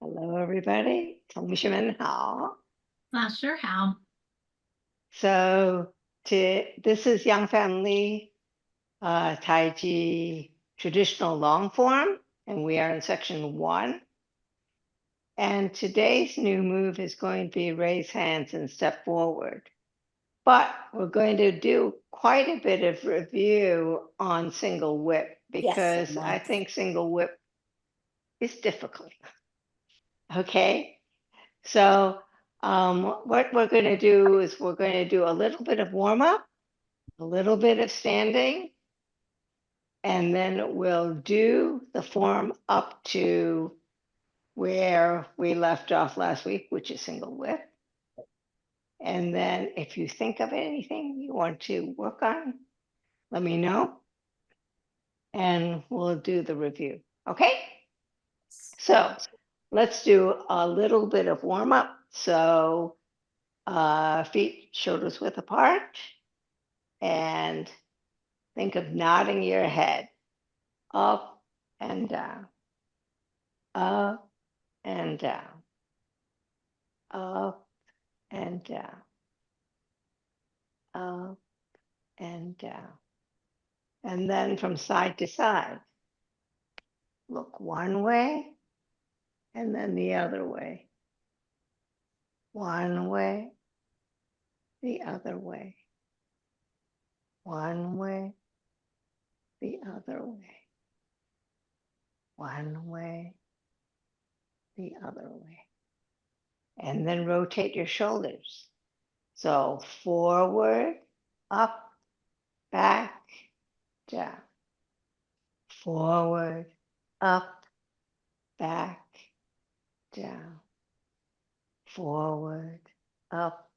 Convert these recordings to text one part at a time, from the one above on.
Hello, everybody. 同学们好. Not sure how. So this is Young Family Taiji traditional long form, and we are in section 1. And today's new move is going to be raise hands and step forward. But we're going to do quite a bit of review on single whip because I think single whip is difficult. Okay, so what we're going to do is we're going to do a little bit of warm up, a little bit of standing, and then we'll do the form up to where we left off last week, which is single whip. And then if you think of anything you want to work on, let me know, and we'll do the review. Okay? So let's do a little bit of warm up. So feet shoulders width apart, and think of nodding your head up and down, up and down, up and down, up and down. And then from side to side, look one way and then the other way. One way, the other way. One way, the other way. One way, the other way. And then rotate your shoulders. So forward, up, back, down. Forward, up, back, down. Forward, up,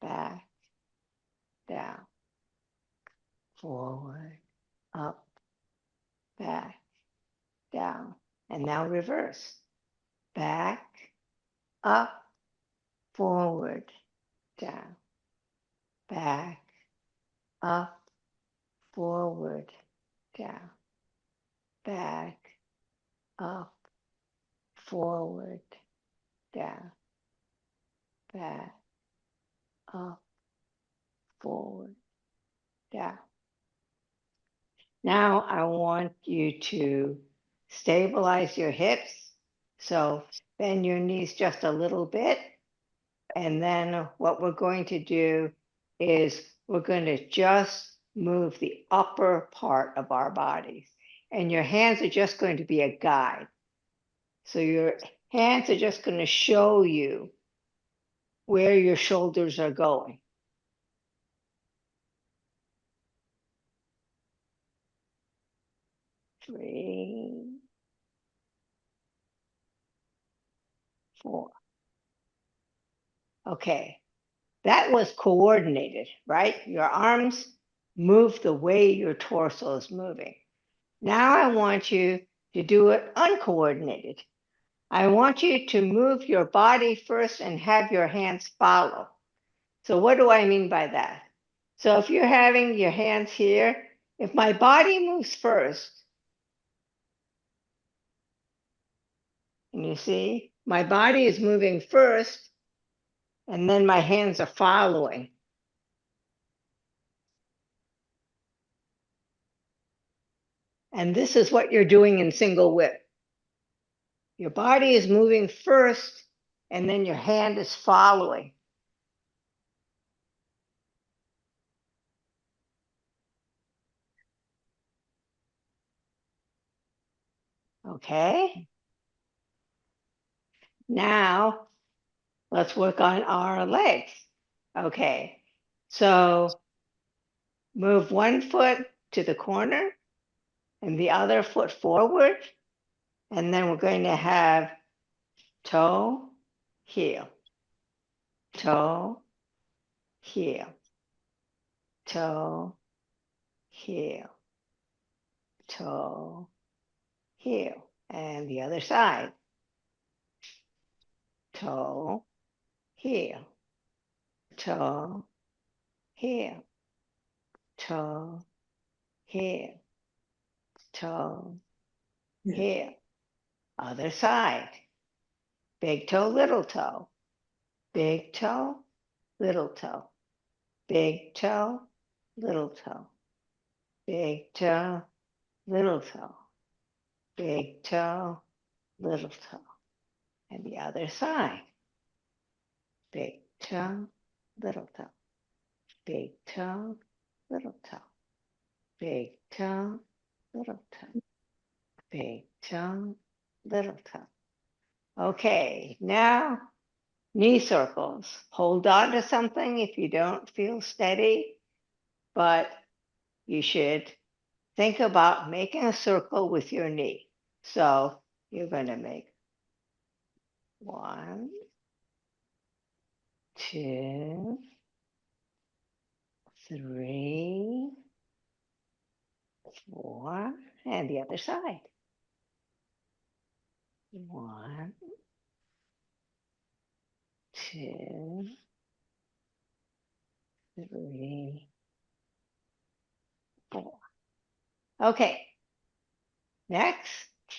back, down. Forward, up, back, down. And now reverse. Back, up, forward, down. Back, up, forward, down. Back, up, forward, down. Back, up, forward, down. Now I want you to stabilize your hips. So bend your knees just a little bit. And then what we're going to do is we're going to just move the upper part of our bodies. And your hands are just going to be a guide. So your hands are just going to show you where your shoulders are going. Three, four. Okay, that was coordinated, right? Your arms move the way your torso is moving. Now I want you to do it uncoordinated. I want you to move your body first and have your hands follow. So what do I mean by that? So if you're having your hands here, if my body moves first, and you see, my body is moving first, and then my hands are following. And this is what you're doing in single whip. Your body is moving first, and then your hand is following. Okay? Now, let's work on our legs. Okay, so move one foot to the corner and the other foot forward. And then we're going to have toe, heel, toe, heel, toe, heel, toe, heel. And the other side, toe, heel, toe, heel, toe, heel, toe, heel. Other side, big toe, little toe, big toe, little toe, big toe, little toe, big toe, little toe, big toe, little toe. And the other side, big toe, little toe, big toe, little toe, big toe, little toe, big toe, little toe. Okay, now knee circles. Hold on to something if you don't feel steady, but you should think about making a circle with your knee. So you're going to make 1, 2, 3, 4, and the other side. 1, 2, 3, 4. Okay, next,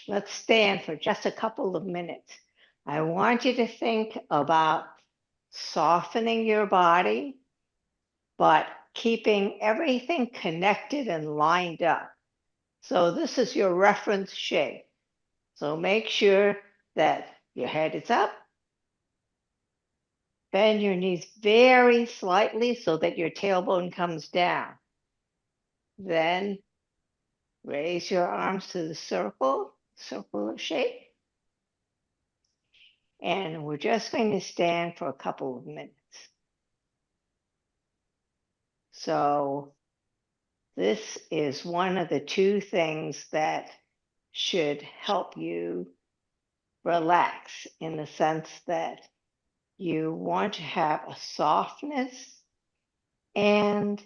let's stand for just a couple of minutes. I want you to think about softening your body, but keeping everything connected and lined up. So this is your reference shape. So make sure that your head is up. Bend your knees very slightly so that your tailbone comes down. Then raise your arms to the circular shape. And we're just going to stand for a couple of minutes. So this is one of the 2 things that should help you relax, in the sense that you want to have a softness and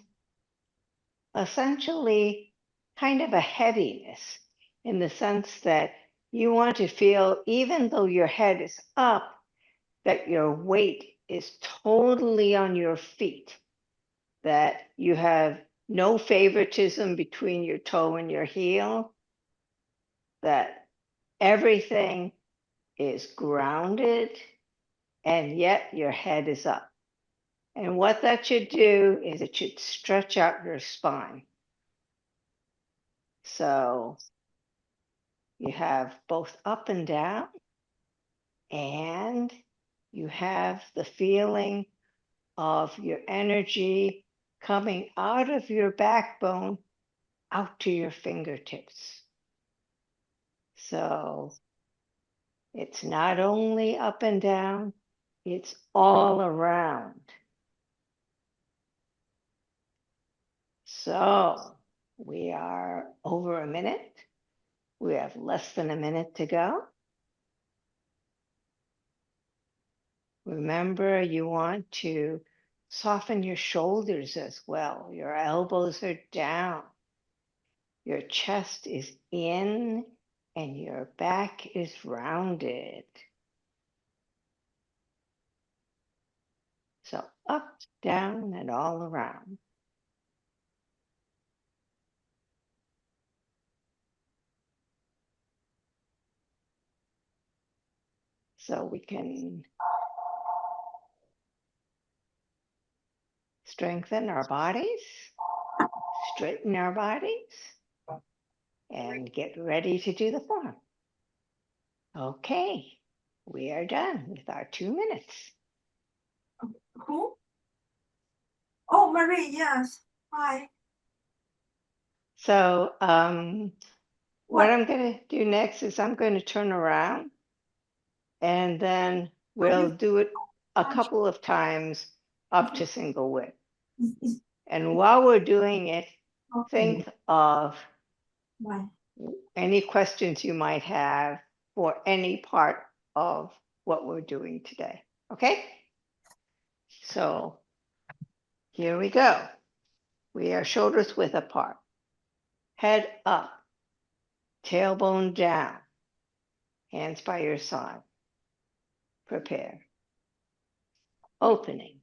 essentially kind of a heaviness, in the sense that you want to feel, even though your head is up, that your weight is totally on your feet, that you have no favoritism between your toe and your heel, that everything is grounded, and yet your head is up. And what that should do is it should stretch out your spine. So you have both up and down, and you have the feeling of your energy coming out of your backbone out to your fingertips. So it's not only up and down, it's all around. So we are over a minute. We have less than a minute to go. Remember, you want to soften your shoulders as well. Your elbows are down. Your chest is in and your back is rounded. So up, down, and all around. So we can strengthen our bodies, straighten our bodies, and get ready to do the form. Okay, we are done with our 2 minutes. Who? Oh, Marie, yes. Hi. So what I'm going to do next is I'm going to turn around, and then we'll do it a couple of times up to single width. And while we're doing it, think of any questions you might have for any part of what we're doing today. Okay? So here we go. We are shoulders width apart, head up, tailbone down, hands by your side. Prepare. Opening.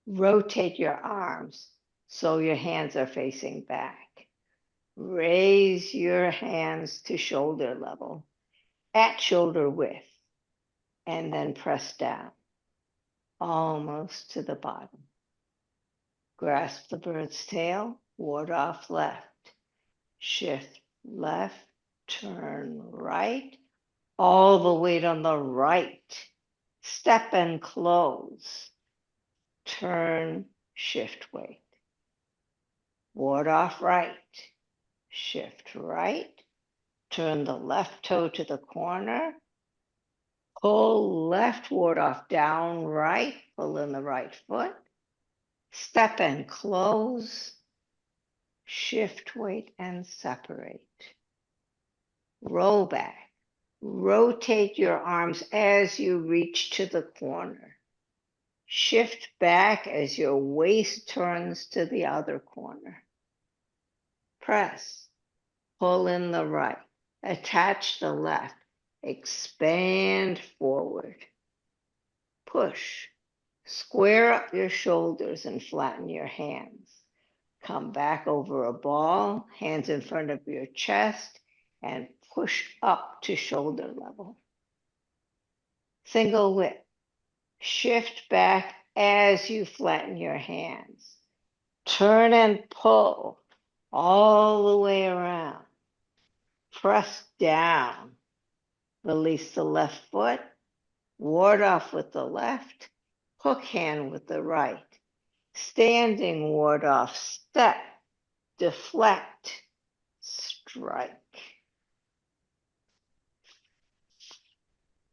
Rotate your arms so your hands are facing back. Raise your hands to shoulder level at shoulder width. and then press down, almost to the bottom. Grasp the bird's tail, ward off left, shift left, turn right, all the weight on the right. Step and close. Turn, shift weight. Ward off right, shift right, turn the left toe to the corner, pull left, ward off down right, pull in the right foot, step and close, shift weight and separate. Roll back. Rotate your arms as you reach to the corner. Shift back as your waist turns to the other corner. Press. Pull in the right. Attach the left. Expand forward. Push. Square up your shoulders and flatten your hands. Come back over a ball, hands in front of your chest, and push up to shoulder level. Single whip. Shift back as you flatten your hands. Turn and pull all the way around. Press down. Release the left foot. Ward off with the left. Hook hand with the right. Standing ward off. Step. Deflect. Strike.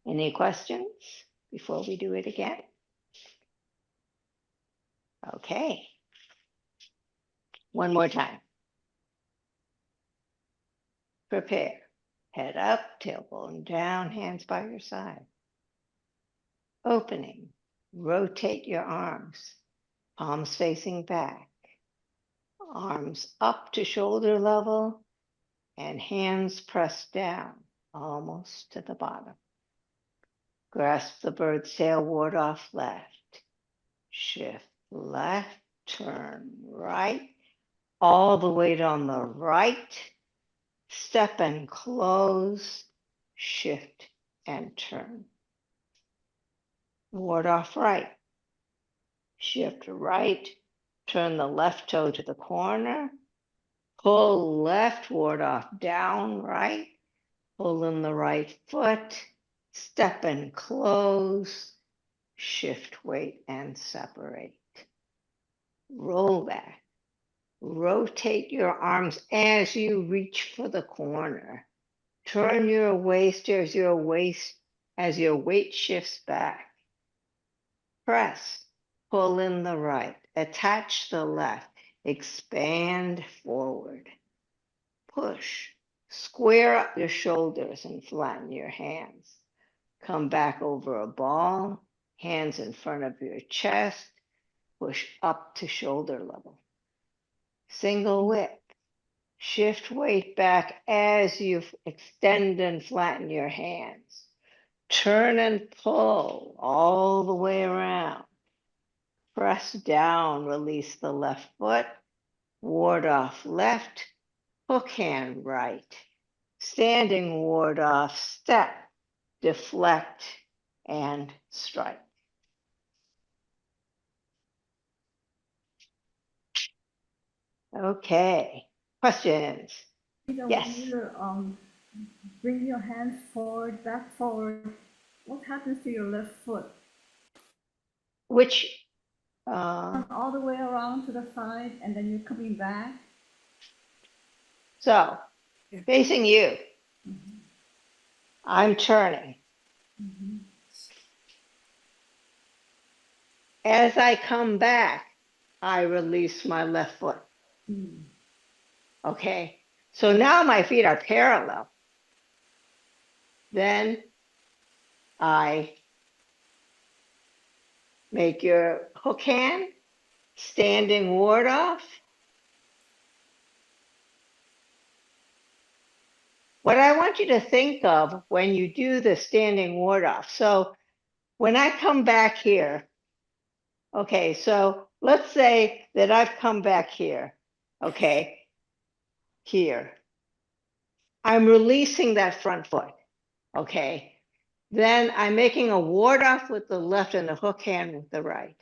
Any questions before we do it again? Okay. One more time. Prepare. Head up, tailbone down, hands by your side. Opening. Rotate your arms. Palms facing back. Arms up to shoulder level and hands pressed down, almost to the bottom. Grasp the bird's tail, ward off left. Shift left, turn right. All the weight on the right. Step and close, shift and turn. Ward off right. Shift right, turn the left toe to the corner. Pull left, ward off down right. Pull in the right foot. Step and close, shift weight and separate. Roll back. Rotate your arms as you reach for the corner. Turn your waist as your weight shifts back. Press, pull in the right, attach the left, expand forward. Push, square up your shoulders and flatten your hands. Come back over a ball, hands in front of your chest, push up to shoulder level. Single whip. Shift weight back as you extend and flatten your hands. Turn and pull all the way around. Press down, release the left foot. Ward off left. Hook hand right. Standing ward off, step, deflect, and strike. Okay, questions? Yes. When you bring your hands forward, back forward, what happens to your left foot? Which? All the way around to the side, and then you're coming back. So, facing you. Mm-hmm. I'm turning. Mm-hmm. As I come back, I release my left foot. Mm. Okay, so now my feet are parallel. Then I make your hook hand, standing ward off. What I want you to think of when you do the standing ward off. So when I come back here, okay, so let's say that I've come back here, okay, here. I'm releasing that front foot, okay? Then I'm making a ward off with the left and a hook hand with the right.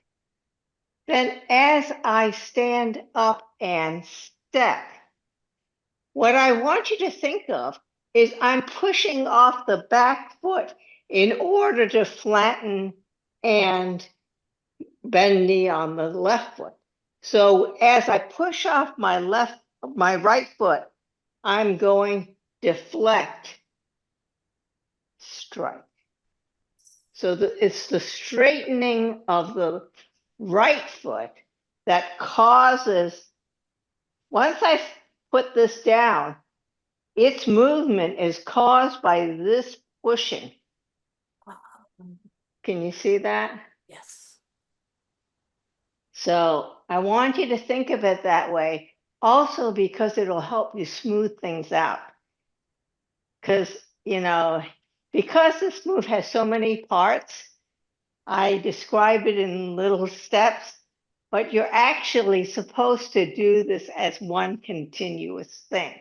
Then as I stand up and step, what I want you to think of is I'm pushing off the back foot in order to flatten and bend knee on the left foot. So as I push off my right foot, I'm going deflect, strike. So it's the straightening of the right foot that causes, once I put this down, its movement is caused by this pushing. Can you see that? Yes. So I want you to think of it that way, also because it'll help you smooth things out. Because, because this move has so many parts, I describe it in little steps, but you're actually supposed to do this as one continuous thing.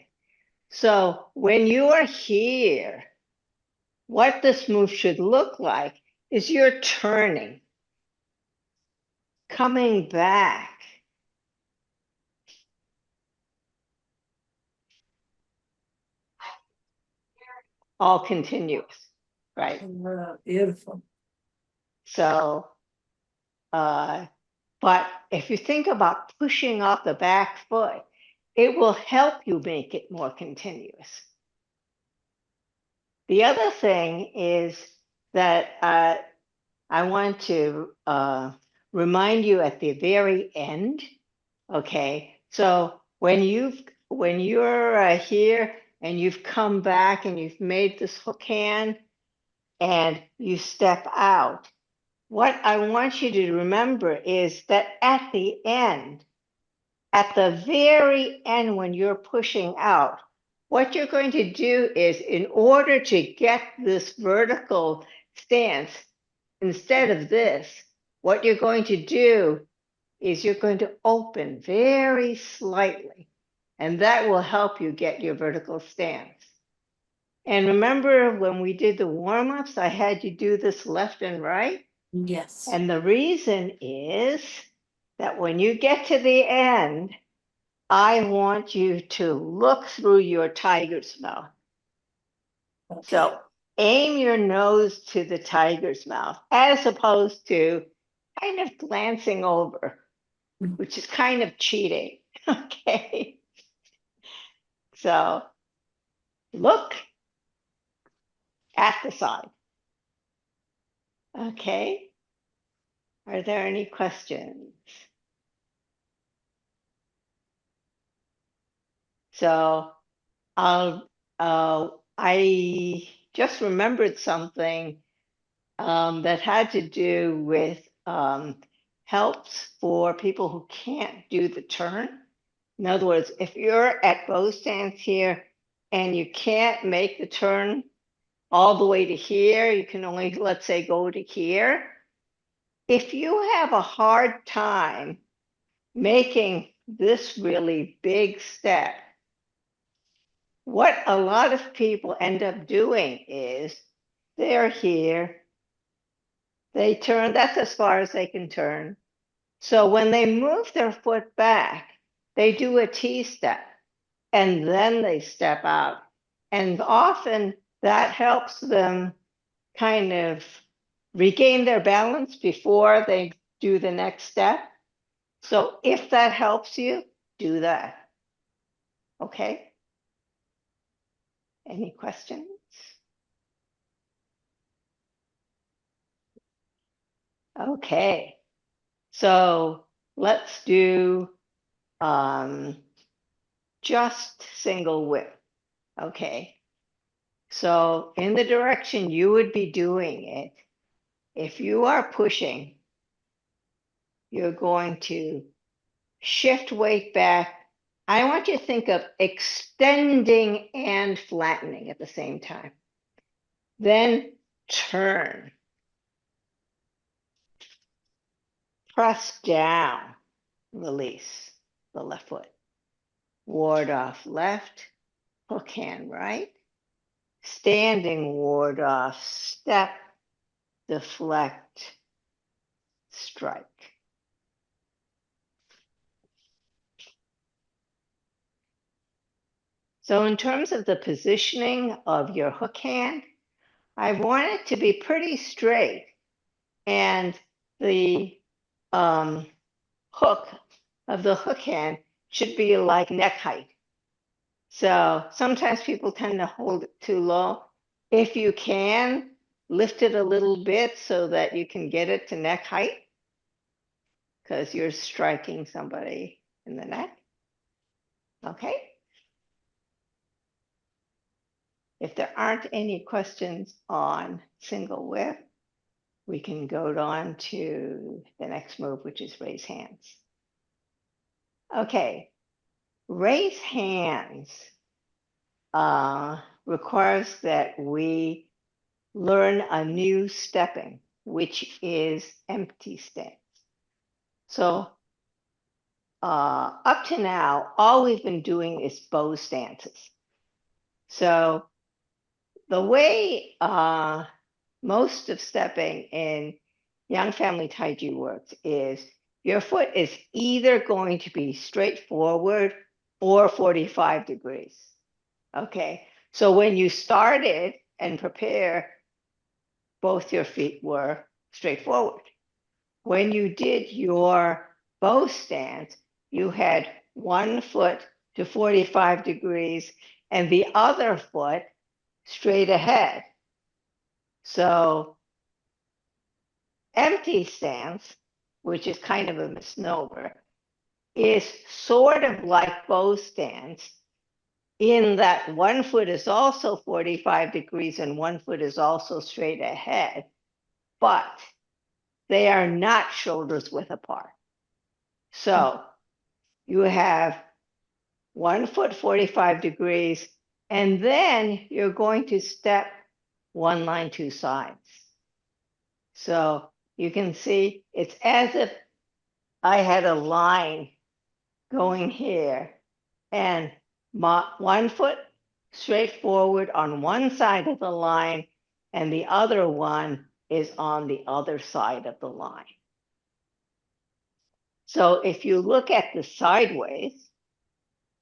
So when you are here, what this move should look like is you're turning, coming back, all continuous, right? Beautiful. So, but if you think about pushing off the back foot, it will help you make it more continuous. The other thing is that I want to remind you at the very end. Okay, so when you're here and you've come back and you've made this hook hand and you step out, what I want you to remember is that at the end, at the very end, when you're pushing out, what you're going to do is, in order to get this vertical stance, instead of this, what you're going to do is you're going to open very slightly, and that will help you get your vertical stance. And remember when we did the warm-ups, I had you do this left and right? Yes. And the reason is that when you get to the end, I want you to look through your tiger's mouth. Okay. So aim your nose to the tiger's mouth as opposed to kind of glancing over, which is kind of cheating. Okay. So look at the side. Okay. Are there any questions? So I just remembered something that had to do with helps for people who can't do the turn. In other words, if you're at bow stance here and you can't make the turn all the way to here, you can only, let's say, go to here. If you have a hard time making this really big step, what a lot of people end up doing is they're here, they turn, that's as far as they can turn. So when they move their foot back, they do a T step and then they step out. And often that helps them kind of regain their balance before they do the next step. So if that helps you, do that. Okay? Any questions? Okay. So let's do just single whip. Okay. So in the direction you would be doing it, if you are pushing, you're going to shift weight back. I want you to think of extending and flattening at the same time. Then turn. Press down. Release the left foot. Ward off left. Hook hand right. standing ward off, step, deflect, strike. So in terms of the positioning of your hook hand, I want it to be pretty straight, and the hook of the hook hand should be like neck height. So sometimes people tend to hold it too low. If you can, lift it a little bit so that you can get it to neck height, because you're striking somebody in the neck. Okay. If there aren't any questions on single whip, we can go on to the next move, which is raise hands. Okay, raise hands requires that we learn a new stepping, which is empty stance. So up to now, all we've been doing is bow stances. So the way most of stepping in Young Family Taiji works is your foot is either going to be straight forward or 45 degrees. Okay, so when you started and prepare, both your feet were straight forward. When you did your bow stance, you had one foot to 45 degrees and the other foot straight ahead. So empty stance, which is kind of a misnomer, is sort of like bow stance in that one foot is also 45 degrees and one foot is also straight ahead, but they are not shoulders width apart. So you have one foot 45 degrees, and then you're going to step one line, two sides. So you can see it's as if I had a line going here and one foot straight forward on one side of the line and the other one is on the other side of the line. So if you look at the sideways,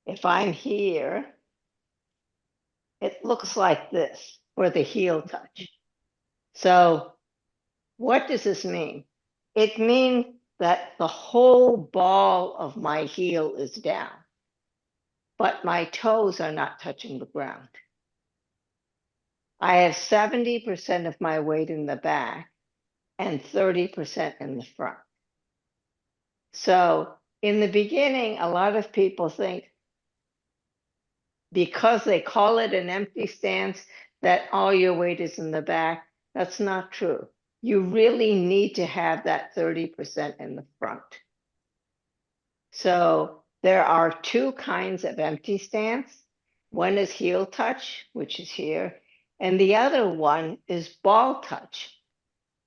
if I'm here, it looks like this for the heel touch. So what does this mean? It means that the whole ball of my heel is down, but my toes are not touching the ground. I have 70% of my weight in the back and 30% in the front. So in the beginning, a lot of people think because they call it an empty stance that all your weight is in the back. That's not true. You really need to have that 30% in the front. So there are two kinds of empty stance. One is heel touch, which is here, and the other one is ball touch,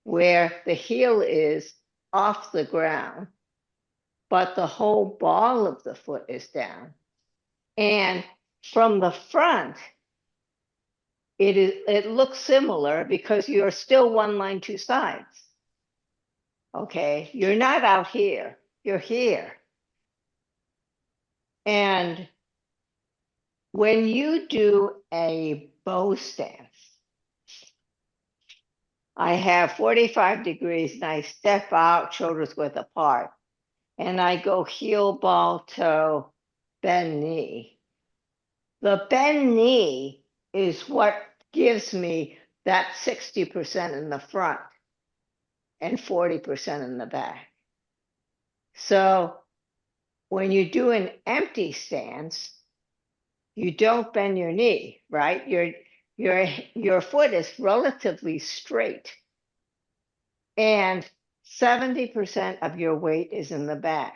where the heel is off the ground, but the whole ball of the foot is down. And from the front, it looks similar because you're still one line, two sides. Okay, you're not out here, you're here. And when you do a bow stance, I have 45 degrees and I step out, shoulders width apart, and I go heel, ball, toe, bend knee. The bend knee is what gives me that 60% in the front and 40% in the back. So when you do an empty stance, you don't bend your knee, right? Your foot is relatively straight and 70% of your weight is in the back.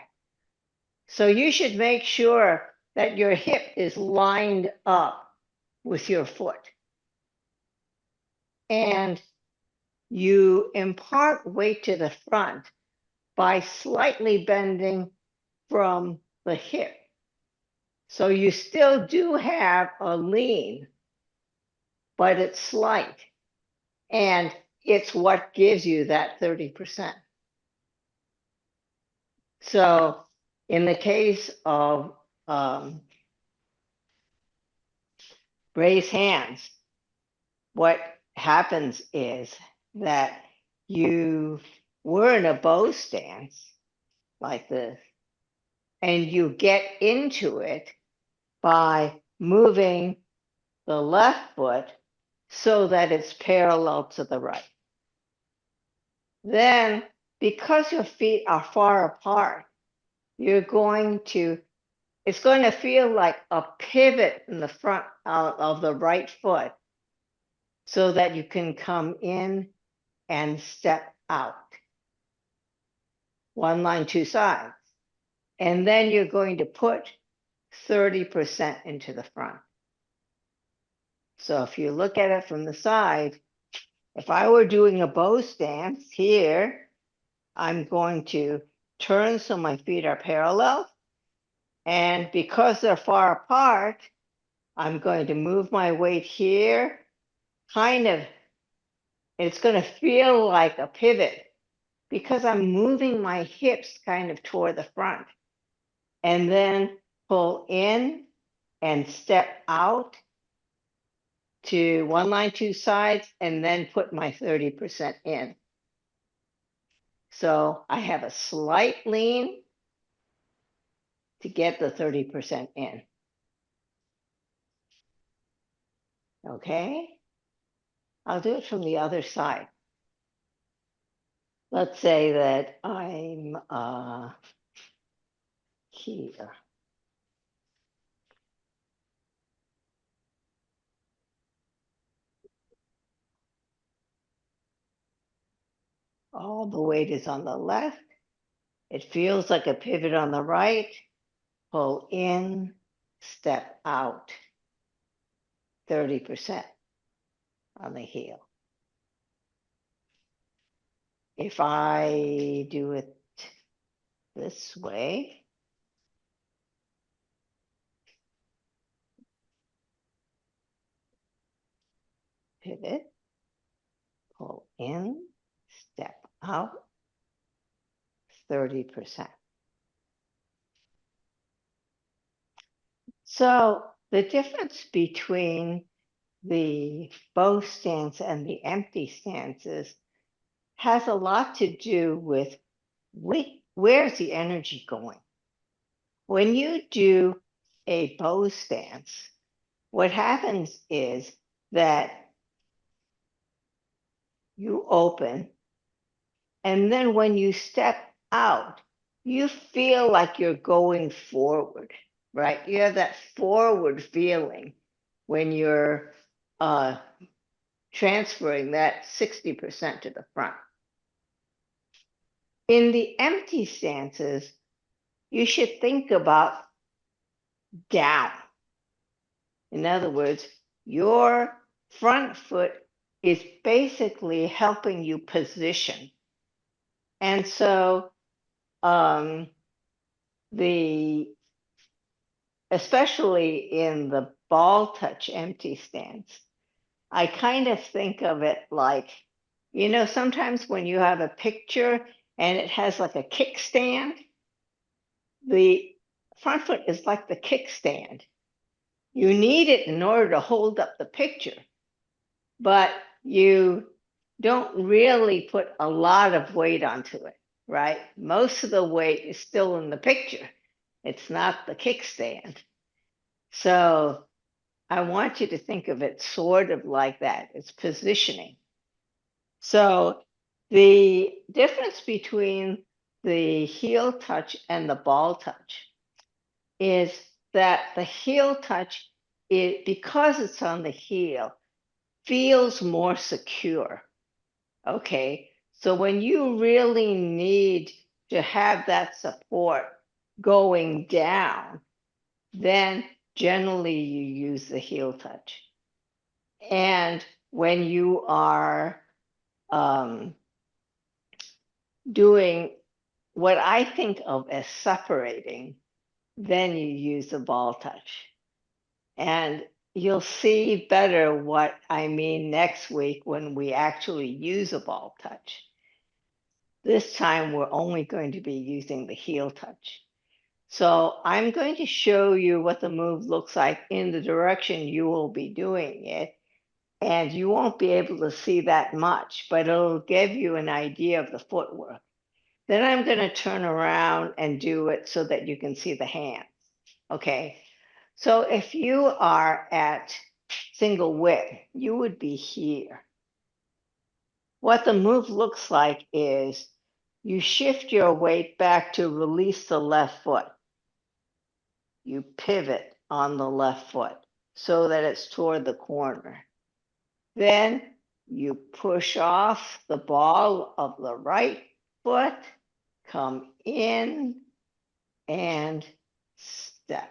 So you should make sure that your hip is lined up with your foot. And you impart weight to the front by slightly bending from the hip. So you still do have a lean, but it's slight. And it's what gives you that 30%. So in the case of raise hands, what happens is that you were in a bow stance like this, and you get into it by moving the left foot so that it's parallel to the right. Then, because your feet are far apart, it's going to feel like a pivot in the front of the right foot so that you can come in and step out. One line, two sides. And then you're going to put 30% into the front. So if you look at it from the side, if I were doing a bow stance here, I'm going to turn so my feet are parallel. And because they're far apart, I'm going to move my weight here, it's going to feel like a pivot because I'm moving my hips kind of toward the front. And then pull in and step out to one line, two sides, and then put my 30% in. So I have a slight lean to get the 30% in. Okay, I'll do it from the other side. Let's say that I'm here. All the weight is on the left. It feels like a pivot on the right. Pull in, step out. 30% on the heel. If I do it this way, pivot, pull in, step out, 30%. So the difference between the bow stance and the empty stances has a lot to do with where's the energy going. When you do a bow stance, what happens is that you open, and then when you step out, you feel like you're going forward, right? You have that forward feeling when you're transferring that 60% to the front. In the empty stances, you should think about down. In other words, your front foot is basically helping you position. And so especially in the ball touch empty stance, I kind of think of it like, sometimes when you have a picture and it has like a kickstand, the front foot is like the kickstand. You need it in order to hold up the picture, but you don't really put a lot of weight onto it, right? Most of the weight is still in the picture. It's not the kickstand. So I want you to think of it sort of like that. It's positioning. So the difference between the heel touch and the ball touch is that the heel touch, because it's on the heel, feels more secure. Okay, so when you really need to have that support going down, then generally you use the heel touch. And when you are doing what I think of as separating, then you use the ball touch. And you'll see better what I mean next week when we actually use a ball touch. This time we're only going to be using the heel touch. So I'm going to show you what the move looks like in the direction you will be doing it. And you won't be able to see that much, but it'll give you an idea of the footwork. Then I'm going to turn around and do it so that you can see the hands. Okay. So if you are at single width, you would be here. What the move looks like is you shift your weight back to release the left foot. You pivot on the left foot so that it's toward the corner. Then you push off the ball of the right foot, come in and step.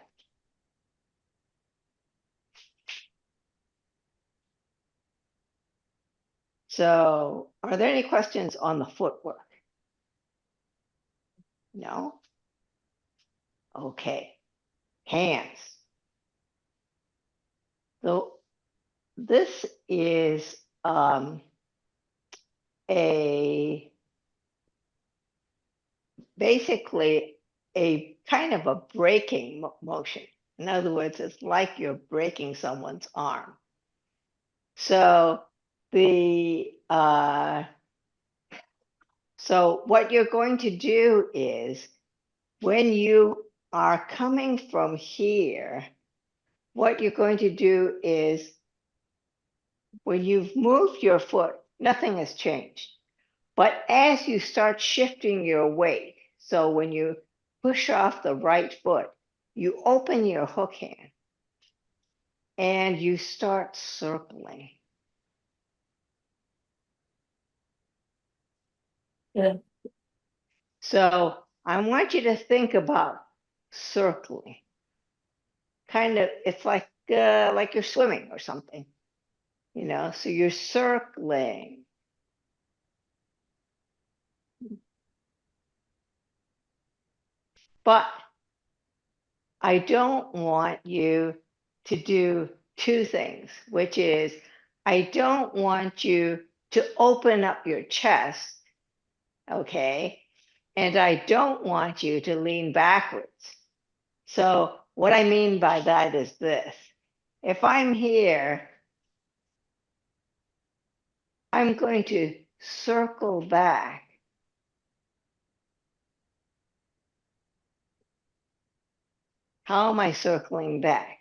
So, are there any questions on the footwork? No? Okay. Hands. So, this is basically a kind of a breaking motion. In other words, it's like you're breaking someone's arm. So so what you're going to do is when you are coming from here, what you're going to do is when you've moved your foot, nothing has changed. But as you start shifting your weight, so when you push off the right foot, you open your hook hand and you start circling. Yeah. So I want you to think about circling. Kind of, it's like you're swimming or something, you know. So you're circling. But I don't want you to do two things, which is I don't want you to open up your chest, okay? And I don't want you to lean backwards. So what I mean by that is this. If I'm here, I'm going to circle back. How am I circling back?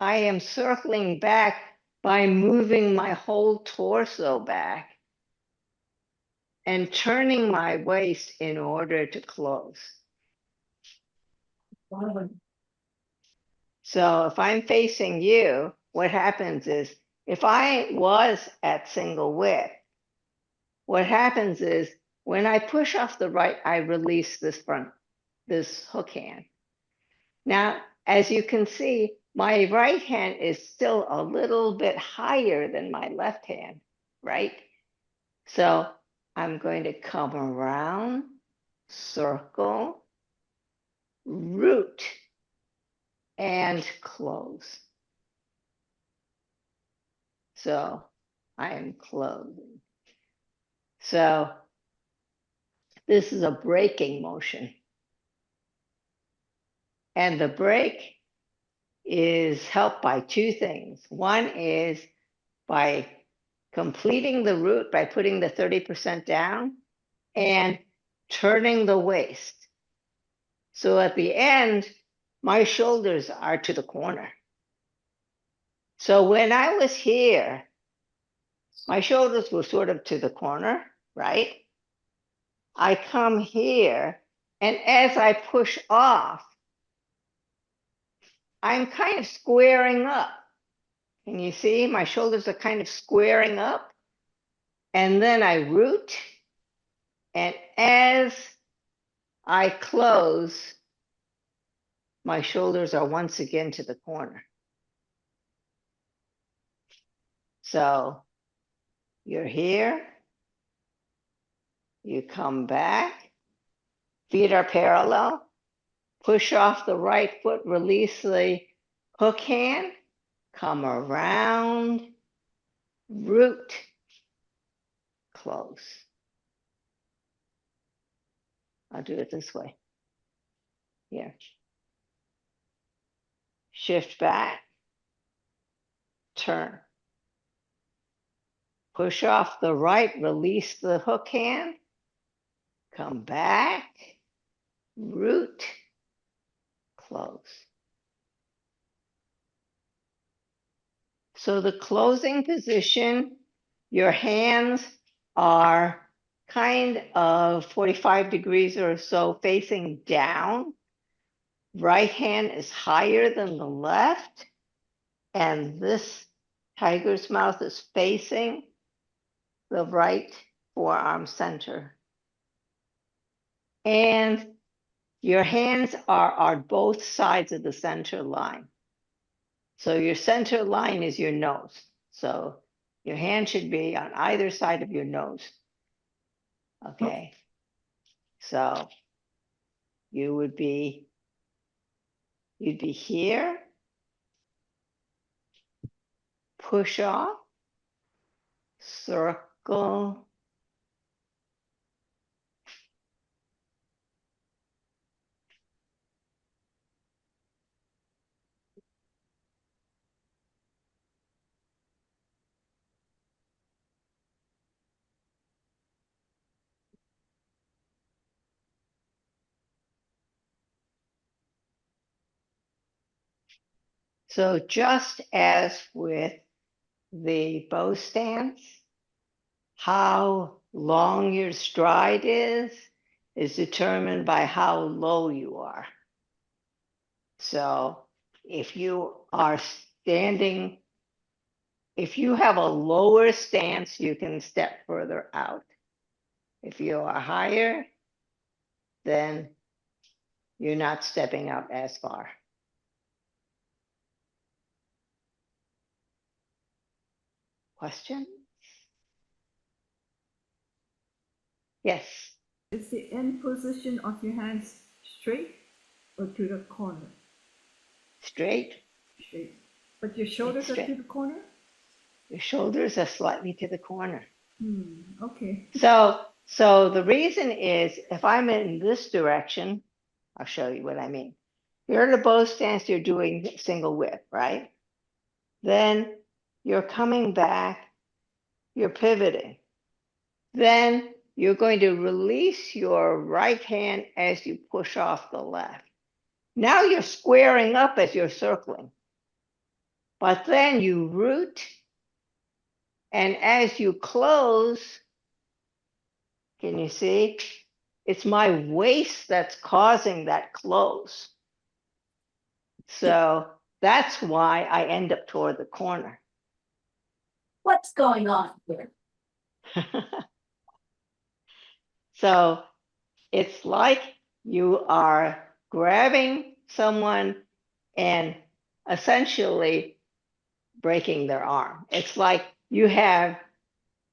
I am circling back by moving my whole torso back and turning my waist in order to close. Wow. So if I'm facing you, what happens is if I was at single width, what happens is when I push off the right, I release this hook hand. Now, as you can see, my right hand is still a little bit higher than my left hand, right? So I'm going to come around, circle, root, and close. So I am closing. So this is a breaking motion. And the break is helped by two things. One is by completing the root by putting the 30% down and turning the waist. So at the end, my shoulders are to the corner. So when I was here, my shoulders were sort of to the corner, right? I come here, and as I push off, I'm kind of squaring up. Can you see? My shoulders are kind of squaring up. And then I root, and as I close, my shoulders are once again to the corner. So you're here, you come back, feet are parallel, push off the right foot, release the hook hand, come around, root, close. I'll do it this way. Here. Shift back, turn. Push off the right, release the hook hand, come back, root, close. So the closing position, your hands are kind of 45 degrees or so facing down. Right hand is higher than the left, and this tiger's mouth is facing the right forearm center. And your hands are on both sides of the center line. So your center line is your nose. So your hand should be on either side of your nose. Okay. So you'd be here, push off, circle, so just as with the bow stance, how long your stride is determined by how low you are. So if you are standing, if you have a lower stance, you can step further out. If you are higher, then you're not stepping out as far. Question? Yes. Is the end position of your hands straight or to the corner? Straight. Straight. But your shoulders are to the corner? Your shoulders are slightly to the corner. Okay. So the reason is if I'm in this direction, I'll show you what I mean. You're in a bow stance, you're doing single whip, right? Then you're coming back, you're pivoting. Then you're going to release your right hand as you push off the left. Now you're squaring up as you're circling. But then you root, and as you close, can you see? It's my waist that's causing that close. So that's why I end up toward the corner. What's going on here? So it's like you are grabbing someone and essentially breaking their arm. It's like you have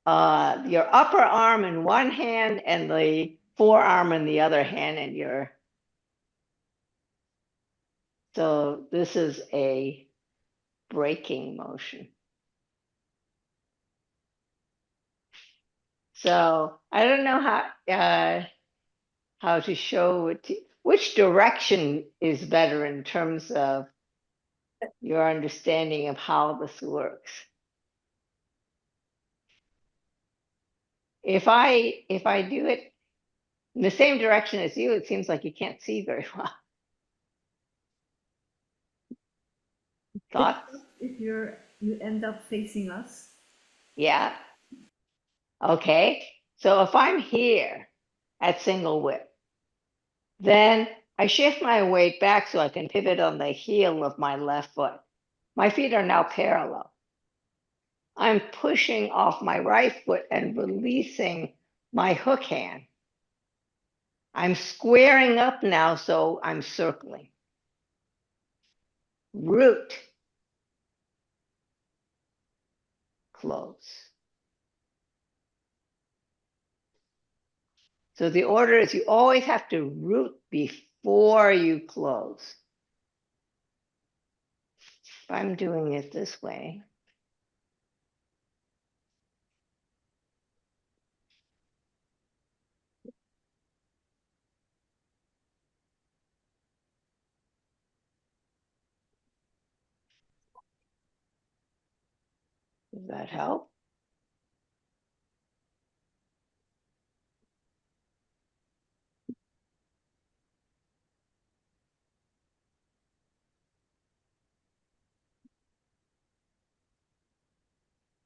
your upper arm in one hand and the forearm in the other hand, and so this is a breaking motion. So I don't know how to show it. Which direction is better in terms of your understanding of how this works? If I do it in the same direction as you, it seems like you can't see very well. Thoughts? If you end up facing us. Yeah. Okay. So if I'm here at single whip, then I shift my weight back so I can pivot on the heel of my left foot. My feet are now parallel. I'm pushing off my right foot and releasing my hook hand. I'm squaring up now, so I'm circling. Root, close. So the order is you always have to root before you close. I'm doing it this way. Does that help?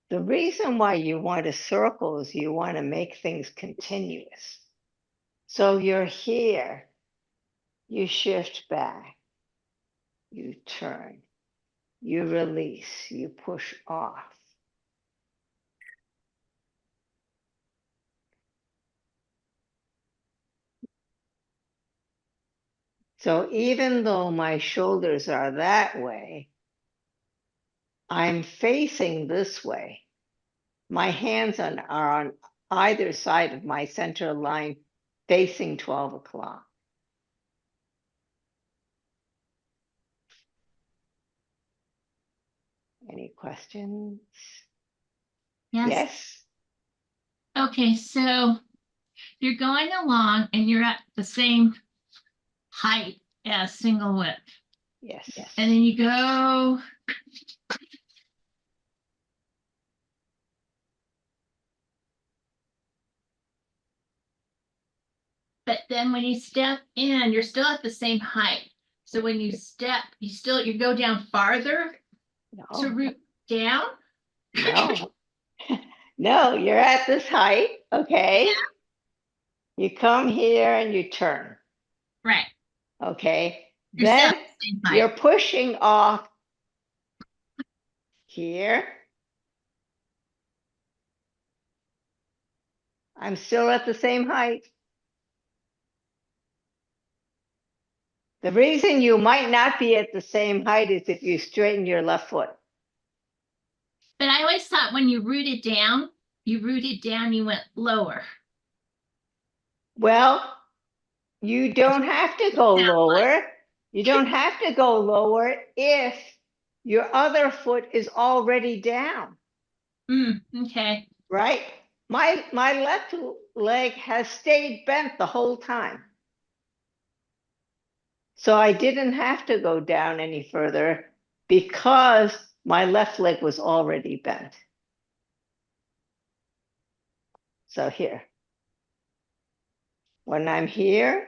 The reason why you want a circle is you want to make things continuous. So you're here, you shift back, you turn, you release, you push off. So even though my shoulders are that way, I'm facing this way. My hands are on either side of my center line facing 12 o'clock. Any questions? Yes? Okay, so you're going along and you're at the same height as single width. Yes. And then you go. But then when you step in, you're still at the same height. So when you step, you go down farther to No, root down. no. No, you're at this height, okay? You come here and you turn, Right. okay? You're still Then at the same height. you're pushing off here. I'm still at the same height. The reason you might not be at the same height is if you straighten your left foot. But I always thought when you rooted down, you went lower. Well, you don't have to go lower. You don't have to go lower if your other foot is already down, Okay. right? My left leg has stayed bent the whole time. So I didn't have to go down any further because my left leg was already bent. So here, when I'm here,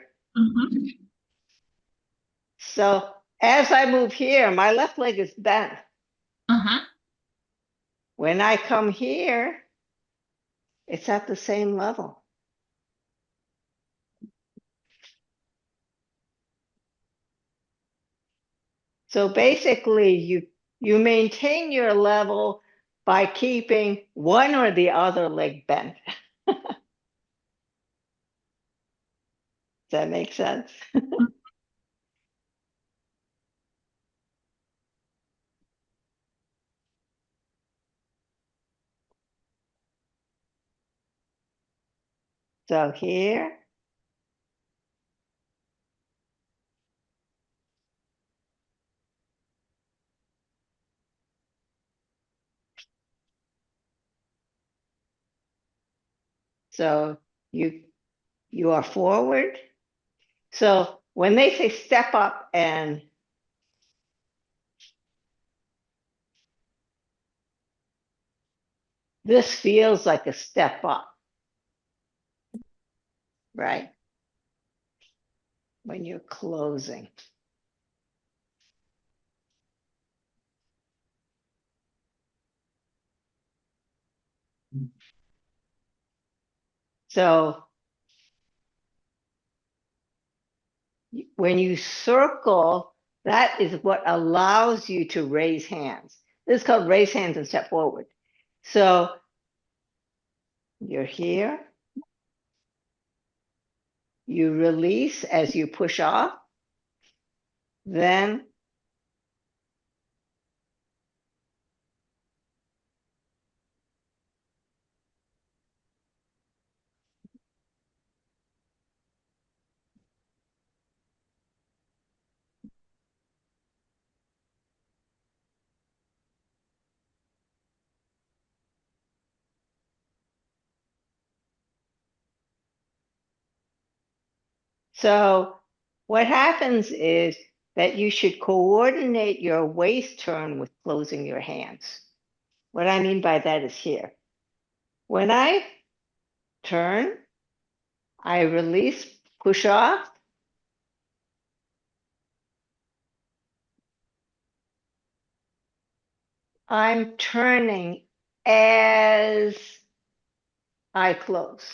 so as I move here, my left leg is bent. When I come here, it's at the same level. So basically, you maintain your level by keeping one or the other leg bent. Does that make sense? So here, so you are forward. So when they say step up, and this feels like a step up, right? When you're closing. So when you circle, that is what allows you to raise hands. This is called raise hands and step forward. So you're here, you release as you push off, then So what happens is that you should coordinate your waist turn with closing your hands. What I mean by that is here. When I turn, I release, push off. I'm turning as I close.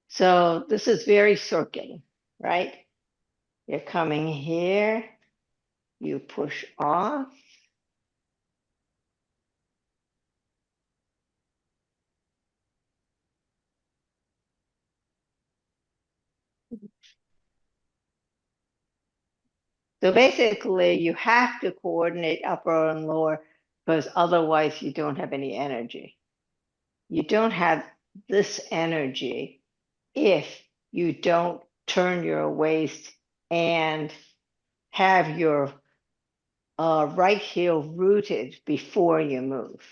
So this is very circular, right? You're coming here, you push off. So basically, you have to coordinate upper and lower because otherwise you don't have any energy. You don't have this energy if you don't turn your waist and have your right heel rooted before you move.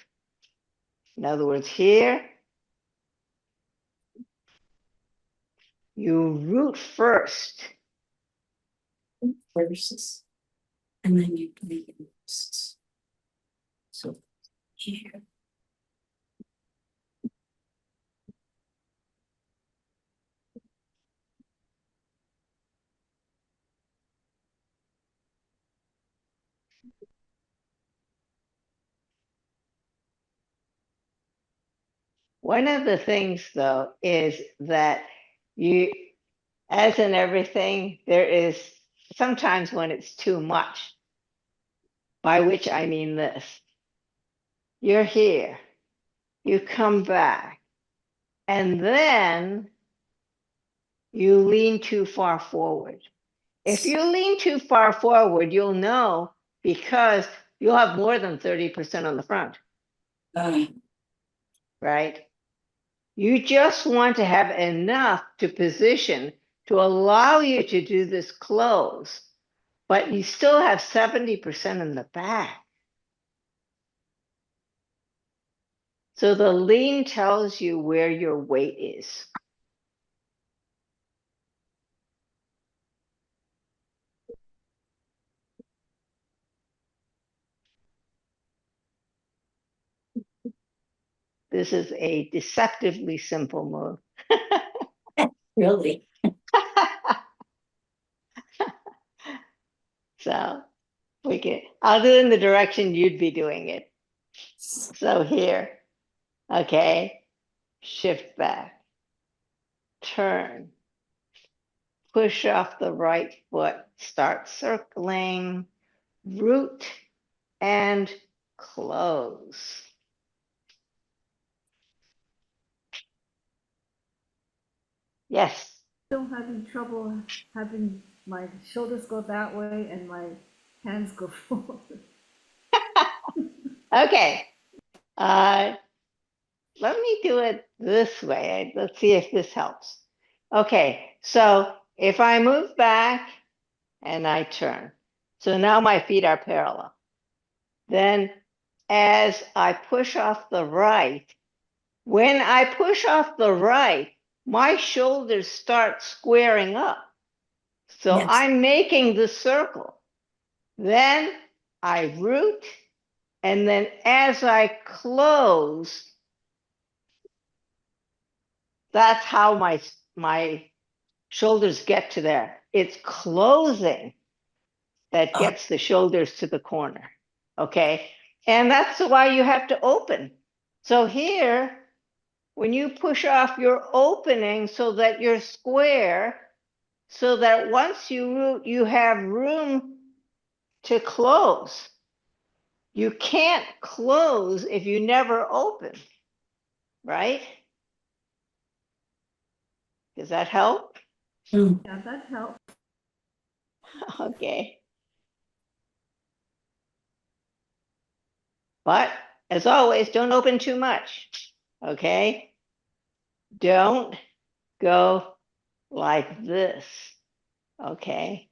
In other words, here, you root first. First, and then you make it next. So here. One of the things, though, is that you, as in everything, there is sometimes when it's too much, by which I mean this. You're here, you come back, and then you lean too far forward. If you lean too far forward, you'll know because you'll have more than 30% on the front, right? You just want to have enough to position to allow you to do this close, but you still have 70% in the back. So the lean tells you where your weight is. This is a deceptively simple move. Really? So I'll do it in the direction you'd be doing it. So here, okay, shift back, turn, push off the right foot, start circling, root, and close. Yes. Still having trouble having my shoulders go that way and my hands go forward. Okay. Let me do it this way. Let's see if this helps. Okay, so if I move back and I turn, so now my feet are parallel. Then as I push off the right, when I push off the right, my shoulders start squaring up. So Yes. I'm making the circle. Then I root, and then as I close, that's how my shoulders get to there. It's closing that gets the shoulders to the corner. Okay. And that's why you have to open. So here, when you push off, you're opening so that you're square, so that once you root, you have room to close. You can't close if you never open, right? Does that help? Mm. Yeah, that helps. Okay. But as always, don't open too much. Okay. Don't go like this. Okay.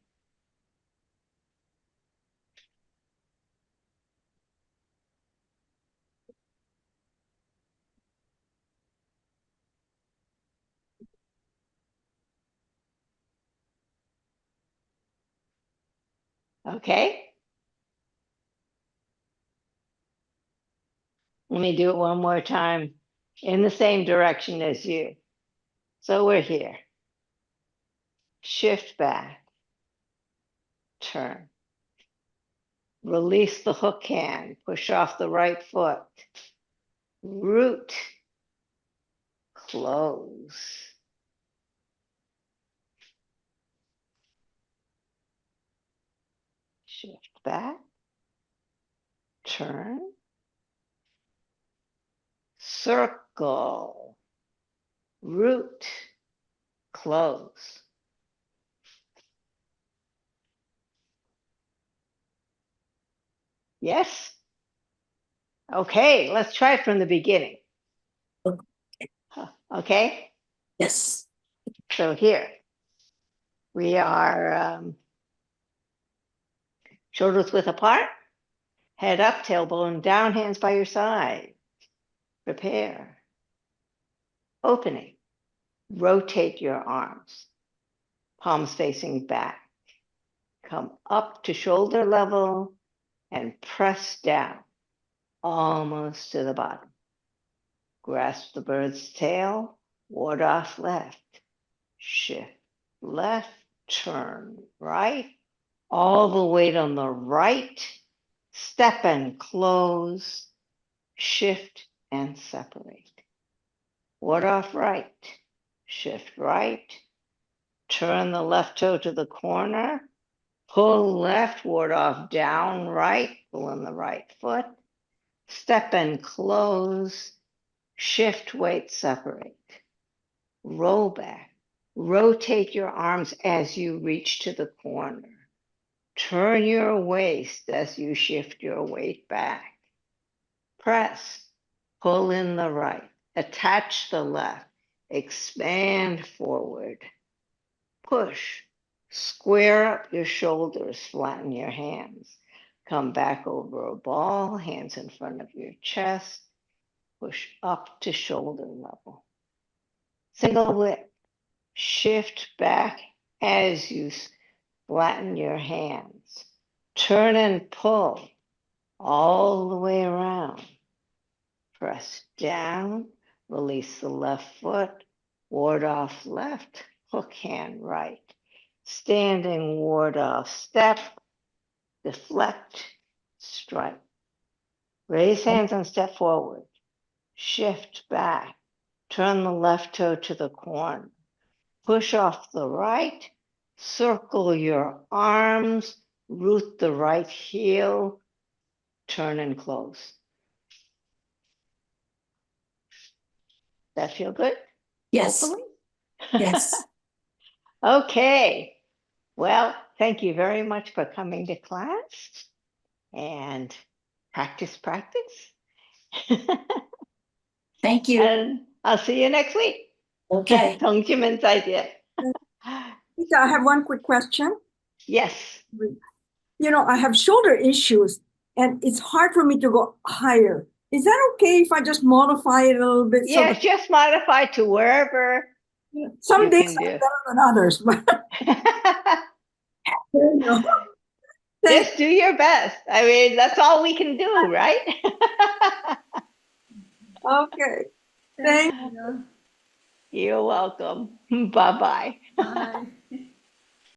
Okay? Let me do it one more time in the same direction as you. So we're here. Shift back. Turn. Release the hook hand. Push off the right foot. Root. Close. Shift back. Turn. Circle. Root. Close. Yes? Okay, let's try from the beginning. Okay, Yes. so here we are shoulders width apart, head up, tailbone down, hands by your side. Prepare. Opening. Rotate your arms, palms facing back. Come up to shoulder level and press down, almost to the bottom. Grasp the bird's tail, ward off left. Shift left, turn right, all the weight on the right. Step and close, shift and separate. Ward off right, shift right, turn the left toe to the corner, pull left, ward off down right, pull in the right foot, step and close, shift, weight, separate. Roll back, rotate your arms as you reach to the corner. Turn your waist as you shift your weight back. Press, pull in the right, attach the left, expand forward. Push, square up your shoulders, flatten your hands. Come back over a ball, hands in front of your chest. Push up to shoulder level. Single whip, shift back as you flatten your hands. Turn and pull all the way around. Press down, release the left foot, ward off left, hook hand right. Standing ward off step, deflect, strike. Raise hands and step forward. Shift back, turn the left toe to the corner. Push off the right, circle your arms, root the right heel, turn and close. That feel good? Yes. Hopefully? Yes. Okay. Well, thank you very much for coming to class and practice. Thank you. And I'll see you next week. Okay. 同志们再见. Rita, I have one quick question. Yes. You know, I have shoulder issues and it's hard for me to go higher. Is that okay if I just modify it a little bit? Yes, just modify to wherever. Some you days can are do. better than others, but you know. Just do your best. I mean, that's all we can do, right? Okay. Thank you. You're welcome. Bye-bye. Bye.